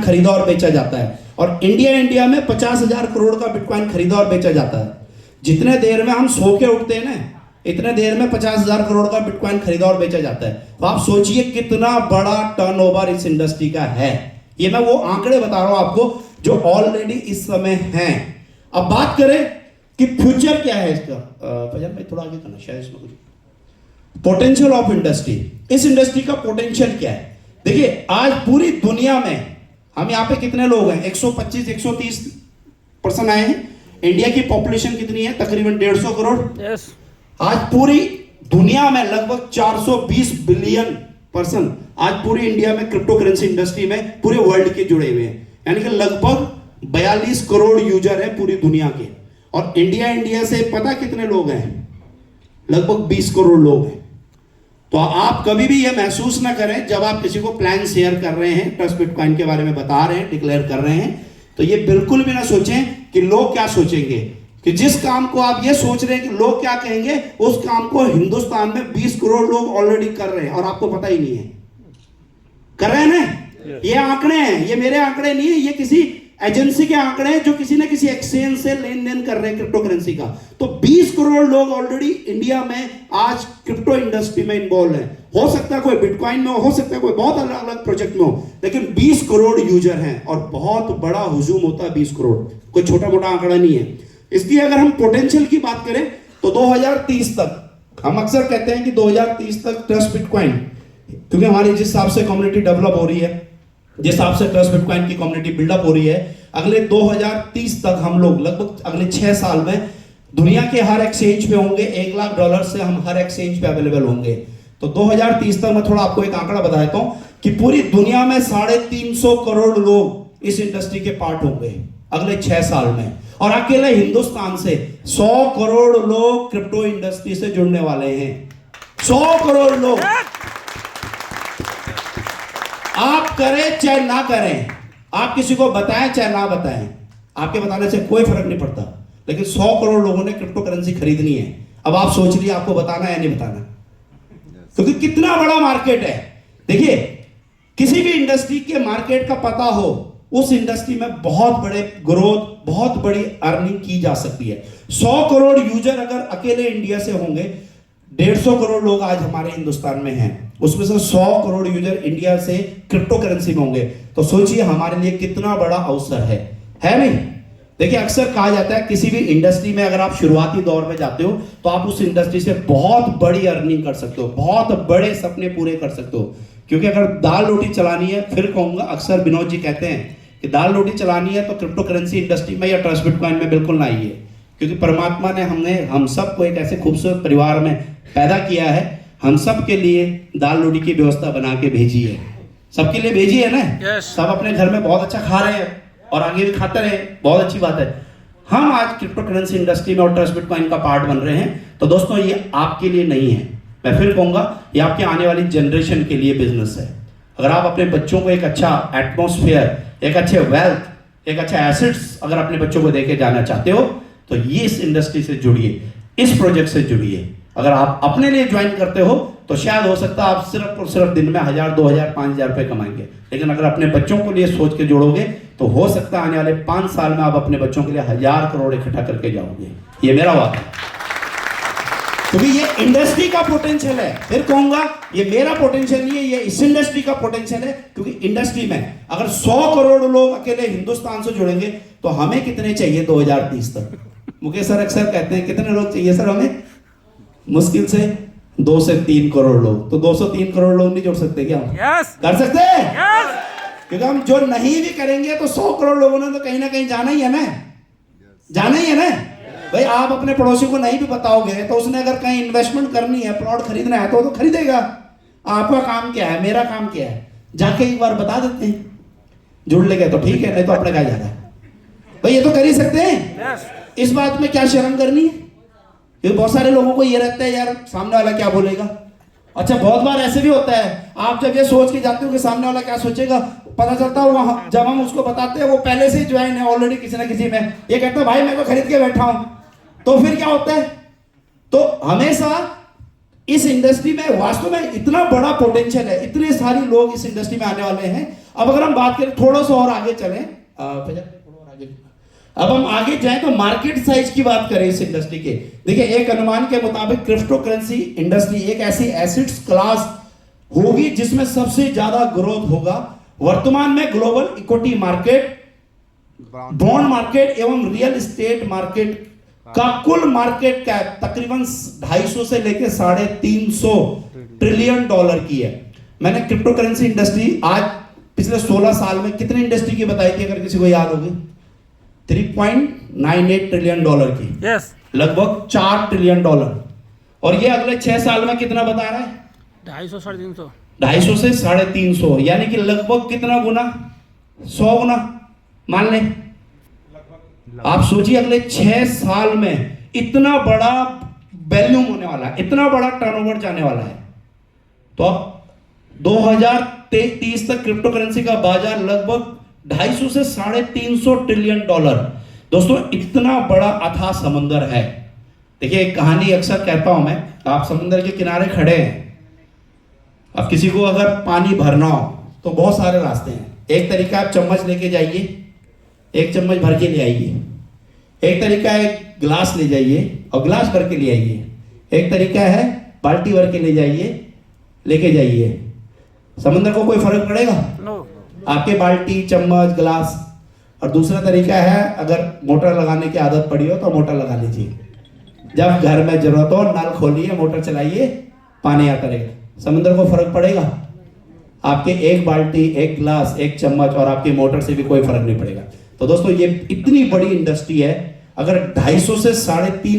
खरीदा और बेचा जाता है, और इंडिया में 50,000 करोड़ का बिटकॉइन खरीदा और बेचा जाता है। जितने देर में हम सो के उठते हैं ना, इतने देर में 50,000 करोड़ का बिटकॉइन खरीदा और बेचा जाता है। तो आप सोचिए कितना बड़ा टर्नओवर इस इंडस्ट्री का है। ये मैं वो आंकड़े बता रहा हूं आपको जो ऑलरेडी इस समय हैं। अब बात करें कि फ्यूचर क्या है इसका, फजल भाई थोड़ा आगे करना, शायद इसमें कुछ पोटेंशियल ऑफ इंडस्ट्री। इस इंडस्ट्री का पोटेंशियल क्या है? देखिए आज पूरी दुनिया में हम यहाँ पे कितने लोग हैं, 125-130 पर्सन आए हैं। इंडिया की पॉपुलेशन कितनी है? तकरीबन 150 करोड़। यस। आज पूरी दुनिया में लगभग 420 बिलियन पर्सन आज पूरी इंडिया में क्रिप्टो करेंसी इंडस्ट्री में पूरे वर्ल्ड के जुड़े हुए हैं। यानी कि लगभग 42 करोड़ यूजर है पूरी दुनिया के। और इंडिया से पता कितने लोग हैं? लगभग 20 करोड़ लोग हैं। तो आप कभी भी यह महसूस ना करें जब आप किसी को प्लान शेयर कर रहे हैं, ट्रस्ट बिटकॉइन के बारे में बता रहे हैं, डिक्लेयर कर रहे हैं, तो ये बिल्कुल भी ना सोचें कि लोग क्या सोचेंगे। कि जिस काम को आप ये सोच रहे हैं कि लोग क्या कहेंगे, उस काम को हिंदुस्तान में 20 करोड़ लोग ऑलरेडी कर रहे हैं और आपको पता ही नहीं है। कर रहे हैं ना? ये आंकड़े हैं, ये मेरे आंकड़े नहीं है, ये किसी एजेंसी के आंकड़े हैं जो किसी न किसी एक्सचेंज से लेन देन कर रहे हैं क्रिप्टो करेंसी का। तो 20 करोड़ लोग ऑलरेडी इंडिया में आज क्रिप्टो इंडस्ट्री में इन्वॉल्व है। हो सकता है कोई बिटकॉइन में हो सकता है कोई बहुत अलग अलग प्रोजेक्ट में हो, लेकिन 20 करोड़ यूजर हैं और बहुत बड़ा हुजूम होता है। 20 करोड़ कोई छोटा मोटा आंकड़ा नहीं है। इसलिए अगर हम पोटेंशियल की बात करें तो 2030 तक, हम अक्सर कहते हैं कि 2030 तक ट्रस्ट बिटकॉइन, क्योंकि हमारी जिस हिसाब से कम्युनिटी डेवलप हो रही है, जिस हिसाब से ट्रस्ट बिटकॉइन की कम्युनिटी बिल्डअप हो रही है, अगले 2030 तक हम लोग लगभग अगले 6 साल में दुनिया के हर एक्सचेंज पे होंगे। $1 लाख से हम हर एक्सचेंज पे अवेलेबल होंगे। तो 2030 तक मैं थोड़ा आपको एक आंकड़ा बता देता हूं कि पूरी दुनिया में 350 करोड़ लोग इस इंडस्ट्री के पार्ट होंगे अगले 6 साल में। और अकेले हिंदुस्तान से 100 करोड़ लोग क्रिप्टो इंडस्ट्री से जुड़ने वाले हैं। 100 करोड़ लोग। आप करें चाहे ना करें, आप किसी को बताएं चाहे ना बताएं, आपके बताने से कोई फर्क नहीं पड़ता, लेकिन 100 करोड़ लोगों ने क्रिप्टो करेंसी खरीदनी है। अब आप सोच लीजिए आपको बताना है या नहीं बताना, क्योंकि कितना बड़ा मार्केट है। देखिए किसी भी इंडस्ट्री के मार्केट का पता हो, उस इंडस्ट्री में बहुत बड़े ग्रोथ, बहुत बड़ी अर्निंग की जा सकती है। 100 करोड़ यूजर अगर अकेले इंडिया से होंगे, 150 करोड़ लोग आज हमारे हिंदुस्तान में हैं, उसमें से 100 करोड़ यूजर इंडिया से क्रिप्टो करेंसी में होंगे, तो सोचिए हमारे लिए कितना बड़ा अवसर है नहीं? देखिए अक्सर कहा जाता है किसी भी इंडस्ट्री में अगर आप शुरुआती दौर में जाते हो तो आप उस इंडस्ट्री से बहुत बड़ी अर्निंग कर सकते हो, बहुत बड़े सपने पूरे कर सकते हो। क्योंकि अगर दाल रोटी चलानी है, फिर कहूंगा, अक्सर विनोद जी कहते हैं कि दाल रोटी चलानी है तो क्रिप्टो करेंसी इंडस्ट्री में या ट्रस्ट बिटकॉइन में बिल्कुल ना आइए। क्योंकि परमात्मा ने हम सबको एक ऐसे खूबसूरत परिवार में पैदा किया है, हम सब के लिए दाल रोटी की व्यवस्था बना के भेजी है, सबके लिए भेजी है ना। सब अपने घर में बहुत अच्छा खा रहे हैं और आगे भी खाते रहे, बहुत अच्छी बात है। हम आज क्रिप्टो करेंसी इंडस्ट्री में और ट्रस्ट बिटकॉइन का पार्ट बन रहे हैं। तो दोस्तों ये आपके लिए नहीं है, मैं फिर कहूंगा ये आपके आने वाली जनरेशन के लिए बिजनेस है। अगर आप अपने बच्चों को एक अच्छा एटमॉस्फेयर, एक अच्छे वेल्थ, एक अच्छा एसेट्स अगर अपने बच्चों को देके जाना चाहते हो तो ये इस इंडस्ट्री से जुड़िए, इस प्रोजेक्ट से जुड़िए। अगर आप अपने लिए ज्वाइन करते हो तो शायद हो सकता है आप सिर्फ और सिर्फ दिन में 1000, 2000, 5000 रुपए कमाएंगे, लेकिन अगर अपने बच्चों को लिए सोच के जोड़ोगे तो हो सकता है आने वाले 5 साल में आप अपने बच्चों के लिए 1000 करोड़ इकट्ठा करके जाओगे। ये मेरा वादा है, क्योंकि ये इंडस्ट्री का पोटेंशियल है। फिर कहूंगा ये मेरा पोटेंशियल नहीं है, ये इस इंडस्ट्री का पोटेंशियल है। क्योंकि इंडस्ट्री में अगर 100 करोड़ लोग अकेले हिंदुस्तान से जुड़ेंगे तो हमें कितने चाहिए 2030 तक? मुकेश सर अक्सर कहते हैं कितने लोग चाहिए सर हमें? मुश्किल से 2 से 3 करोड़ लोग। तो 203 करोड़ लोग नहीं जुड़ सकते क्या? कर सकते हैं? क्योंकि हम जो नहीं भी करेंगे तो 100 करोड़ लोगों ने तो कहीं ना कहीं जाना ही है ना, जाना ही है ना। भाई आप अपने पड़ोसी को नहीं भी बताओगे तो उसने अगर कहीं इन्वेस्टमेंट करनी है, प्लॉट खरीदना है तो खरीदेगा। आपका काम क्या है, मेरा काम क्या है? जाके एक बार बता देते हैं, जुड़ ले गए तो ठीक है, नहीं तो अपने कहा जा रहा है। भाई ये तो कर ही सकते हैं, इस बात में क्या शर्म करनी है? क्योंकि बहुत सारे लोगों को ये रहता है यार सामने वाला क्या बोलेगा। अच्छा बहुत बार ऐसे भी होता है, आप जब ये सोच के जाते हो कि सामने वाला क्या सोचेगा, पता चलता है वहां जब हम उसको बताते हैं वो पहले से ज्वाइन है ऑलरेडी किसी ना किसी में। ये कहता है भाई मैं तो खरीद के बैठा हूं, तो फिर क्या होता है? तो हमेशा इस इंडस्ट्री में वास्तव में इतना बड़ा पोटेंशियल है, इतने सारे लोग इस इंडस्ट्री में आने वाले हैं अब अगर हम बात करें थोड़ा सा और आगे चलें, फैजल, थोड़ा और आगे, अब हम आगे जाएं तो मार्केट साइज की बात करें इस इंडस्ट्री के। देखिए एक अनुमान के मुताबिक क्रिप्टो करेंसी इंडस्ट्री एक ऐसी एसेट्स क्लास होगी जिसमें सबसे ज्यादा ग्रोथ होगा। वर्तमान में global equity market, bond market एवं रियल एस्टेट मार्केट का कुल मार्केट कैप तकरीबन 250 से लेकर 350 ट्रिलियन डॉलर की है। मैंने क्रिप्टो करेंसी इंडस्ट्री आज पिछले 16 साल में कितनी इंडस्ट्री की बताई थी, अगर किसी को याद होगी? 3.98 ट्रिलियन डॉलर की, लगभग 4 ट्रिलियन डॉलर। और ये अगले 6 साल में कितना बता रहा है? 250 से 350, यानी कि लगभग कितना गुना? 100 गुना मान लें। आप सोचिए अगले 6 साल में इतना बड़ा वैल्यूम होने वाला है, इतना बड़ा टर्नओवर जाने वाला है। तो अब 2030 तक क्रिप्टो करेंसी का बाजार लगभग 250 से 350 ट्रिलियन डॉलर। दोस्तों इतना बड़ा अथाह समंदर है। देखिए एक कहानी अक्सर कहता हूं मैं, आप समुद्र के किनारे खड़े हैं, अब किसी को अगर पानी भरना हो तो बहुत सारे रास्ते हैं। एक तरीका आप चम्मच लेके जाइए, एक चम्मच भर के ले आइए। एक तरीका है गिलास ले जाइए और गिलास भर के ले आइए। एक तरीका है बाल्टी भर के ले जाइए, लेके जाइए। समुद्र को कोई फर्क पड़ेगा? आपके बाल्टी, चम्मच, गिलास। और दूसरा तरीका है अगर मोटर लगाने की आदत पड़ी हो तो मोटर लगा लीजिए। जब घर में जरूरत हो नल खोलिए, मोटर चलाइए, पानी आता रहेगा। समुद्र को फर्क पड़ेगा? आपके एक बाल्टी, एक गिलास, एक चम्मच और आपकी मोटर से भी कोई फर्क नहीं पड़ेगा। तो दोस्तों ये इतनी बड़ी इंडस्ट्री है, अगर 250 से 350